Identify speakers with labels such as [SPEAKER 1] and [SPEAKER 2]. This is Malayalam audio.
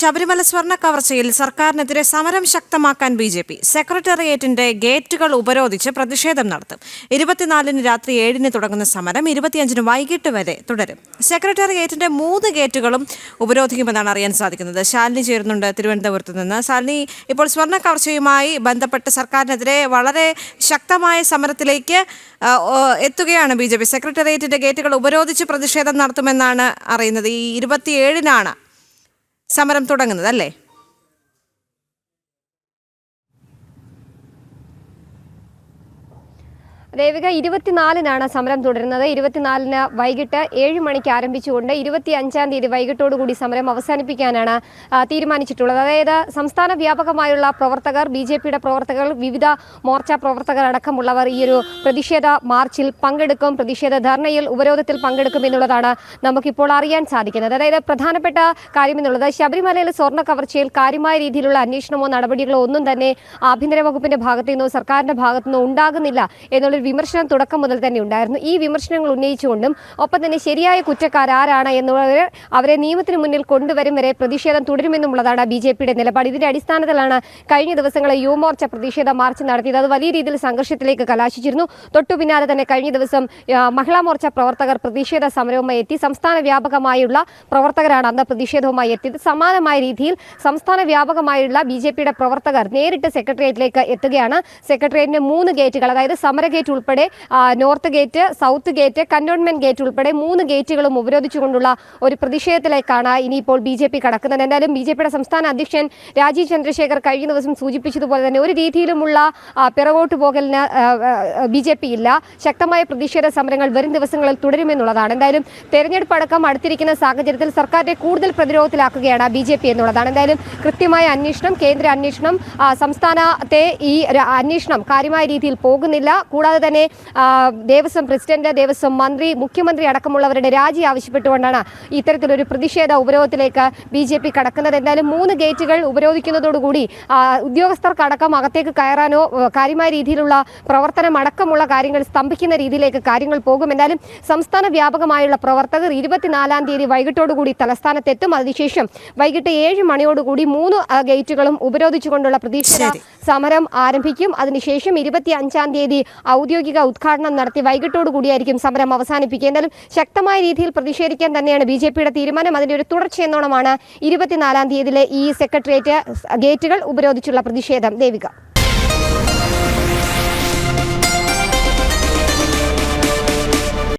[SPEAKER 1] ശബരിമല സ്വർണ്ണ കവർച്ചയിൽ സർക്കാരിനെതിരെ സമരം ശക്തമാക്കാൻ ബി.ജെ.പി. സെക്രട്ടേറിയറ്റിന്റെ ഗേറ്റുകൾ ഉപരോധിച്ച് പ്രതിഷേധം നടത്തും. 24-ന് രാത്രി 7-ന് തുടങ്ങുന്ന സമരം 25-ന് വൈകിട്ട് വരെ തുടരും. സെക്രട്ടേറിയറ്റിന്റെ 3 ഗേറ്റുകളും ഉപരോധിക്കുമെന്നാണ് അറിയാൻ സാധിക്കുന്നത്. ശാലിനി ചേരുന്നുണ്ട് തിരുവനന്തപുരത്ത് നിന്ന്. ശാലിനി, ഇപ്പോൾ സ്വർണ്ണ കവർച്ചയുമായി ബന്ധപ്പെട്ട് സർക്കാരിനെതിരെ വളരെ ശക്തമായ സമരത്തിലേക്ക് എത്തുകയാണ് ബി.ജെ.പി. സെക്രട്ടേറിയറ്റിന്റെ ഗേറ്റുകൾ ഉപരോധിച്ച് പ്രതിഷേധം നടത്തുമെന്നാണ് അറിയുന്നത്. ഈ 27-നാണ് സമരം തുടങ്ങുന്നത്, അല്ലേ?
[SPEAKER 2] ദേവിക, 24-നാണ് സമരം തുടരുന്നത്. 24-ന് വൈകിട്ട് 7 മണിക്ക് ആരംഭിച്ചുകൊണ്ട് 25-ാം തീയതി വൈകിട്ടോടുകൂടി സമരം അവസാനിപ്പിക്കാനാണ് തീരുമാനിച്ചിട്ടുള്ളത്. അതായത് സംസ്ഥാന വ്യാപകമായുള്ള പ്രവർത്തകർ, ബി.ജെ.പിയുടെ പ്രവർത്തകർ, വിവിധ മോർച്ച പ്രവർത്തകർ അടക്കമുള്ളവർ ഈ ഒരു പ്രതിഷേധ മാർച്ചിൽ പങ്കെടുക്കും, പ്രതിഷേധ ധർണയിൽ, ഉപരോധത്തിൽ പങ്കെടുക്കും എന്നുള്ളതാണ് നമുക്കിപ്പോൾ അറിയാൻ സാധിക്കുന്നത്. അതായത് പ്രധാനപ്പെട്ട കാര്യം എന്നുള്ളത് ശബരിമലയിലെ സ്വർണ്ണ കവർച്ചയിൽ കാര്യമായ രീതിയിലുള്ള അന്വേഷണമോ നടപടികളോ ഒന്നും തന്നെ ആഭ്യന്തര വകുപ്പിന്റെ ഭാഗത്തു നിന്നോ സർക്കാരിന്റെ ഭാഗത്തു നിന്നോ ഉണ്ടാകുന്നില്ല എന്നുള്ള വിമർശനം തുടക്കം മുതൽ തന്നെ ഉണ്ടായിരുന്നു. ഈ വിമർശനങ്ങൾ ഉന്നയിച്ചുകൊണ്ടും ഒപ്പം തന്നെ ശരിയായ കുറ്റക്കാരാരാണ് എന്നുള്ളവർ അവരെ നിയമത്തിന് മുന്നിൽ കൊണ്ടുവരും വരെ പ്രതിഷേധം തുടരുമെന്നുള്ളതാണ് ബി.ജെ.പിയുടെ നിലപാട്. ഇതിന്റെ അടിസ്ഥാനത്തിലാണ് കഴിഞ്ഞ ദിവസങ്ങളിൽ യുവമോർച്ച പ്രതിഷേധ മാർച്ച് നടത്തിയത്. അത് വലിയ രീതിയിൽ സംഘർഷത്തിലേക്ക് കലാശിച്ചിരുന്നു. തൊട്ടു പിന്നാലെ തന്നെ കഴിഞ്ഞ ദിവസം മഹിളാ മോർച്ച പ്രവർത്തകർ പ്രതിഷേധ സമരവുമായി എത്തി. സംസ്ഥാന വ്യാപകമായുള്ള പ്രവർത്തകരാണ് അന്ന് പ്രതിഷേധവുമായി എത്തിയത്. സമാനമായ രീതിയിൽ സംസ്ഥാന വ്യാപകമായുള്ള ബി.ജെ.പിയുടെ പ്രവർത്തകർ നേരിട്ട് സെക്രട്ടേറിയറ്റിലേക്ക് എത്തുകയാണ്. സെക്രട്ടേറിയറ്റിന്റെ 3 ഗേറ്റുകൾ, അതായത് സമര ഗേറ്റ് ഉൾപ്പെടെ north gate, south gate, cantonment gate ഉൾപ്പെടെ 3 ഗേറ്റുകളും ഉപരോധിച്ചുകൊണ്ടുള്ള ഒരു പ്രതിഷേധത്തിലേക്കാണ് ഇനിയിപ്പോൾ ബി.ജെ.പി കടക്കുന്നത്. എന്തായാലും ബി.ജെ.പിയുടെ സംസ്ഥാന അധ്യക്ഷൻ രാജീവ് ചന്ദ്രശേഖർ കഴിഞ്ഞ ദിവസം സൂചിപ്പിച്ചതുപോലെ തന്നെ ഒരു രീതിയിലുമുള്ള പിറകോട്ട് പോകലിന് ബി.ജെ.പി ഇല്ല. ശക്തമായ പ്രതിഷേധ സമരങ്ങൾ വരും ദിവസങ്ങളിൽ തുടരുമെന്നുള്ളതാണ്. എന്തായാലും തെരഞ്ഞെടുപ്പ് അടക്കം അടുത്തിരിക്കുന്ന സാഹചര്യത്തിൽ സർക്കാരിനെ കൂടുതൽ പ്രതിരോധത്തിലാക്കുകയാണ് ബി.ജെ.പി എന്നുള്ളതാണ്. എന്തായാലും കൃത്യമായ അന്വേഷണം, കേന്ദ്ര അന്വേഷണം, സംസ്ഥാനത്തെ ഈ അന്വേഷണം കാര്യമായ രീതിയിൽ പോകുന്നില്ല. കൂടാതെ തന്നെ ദേവസ്വം പ്രസിഡന്റ്, ദേവസ്വം മന്ത്രി, മുഖ്യമന്ത്രി അടക്കമുള്ളവരുടെ രാജി ആവശ്യപ്പെട്ടുകൊണ്ടാണ് ഇത്തരത്തിലൊരു പ്രതിഷേധ ഉപരോധത്തിലേക്ക് ബി.ജെ.പി കടക്കുന്നത്. എന്തായാലും 3 ഗേറ്റുകൾ ഉപരോധിക്കുന്നതോടുകൂടി ഉദ്യോഗസ്ഥർക്കടക്കം അകത്തേക്ക് കയറാനോ കാര്യമായ രീതിയിലുള്ള പ്രവർത്തനം അടക്കമുള്ള കാര്യങ്ങൾ സ്തംഭിക്കുന്ന രീതിയിലേക്ക് കാര്യങ്ങൾ പോകും. എന്തായാലും സംസ്ഥാന വ്യാപകമായുള്ള പ്രവർത്തകർ 24-ാം തീയതി വൈകിട്ടോടുകൂടി തലസ്ഥാനത്തെത്തും. അതിനുശേഷം വൈകിട്ട് 7 മണിയോടുകൂടി 3 ഗേറ്റുകളും ഉപരോധിച്ചുകൊണ്ടുള്ള പ്രതിഷേധ സമരം ആരംഭിക്കും. അതിനുശേഷം 25-ാം തീയതി ഔദ്യോഗിക ഉദ്ഘാടനം നടത്തി വൈകിട്ടോടുകൂടിയായിരിക്കും സമരം അവസാനിപ്പിക്കുക. എന്തായാലും ശക്തമായ രീതിയിൽ പ്രതിഷേധിക്കാൻ തന്നെയാണ് ബി.ജെ.പിയുടെ തീരുമാനം. അതിന്റെ ഒരു തുടർച്ചയെന്നോണമാണ് 24-ാം തീയതിയിലെ ഈ സെക്രട്ടേറിയറ്റ് ഗേറ്റുകൾ ഉപരോധിച്ചുള്ള പ്രതിഷേധം. ദേവിക.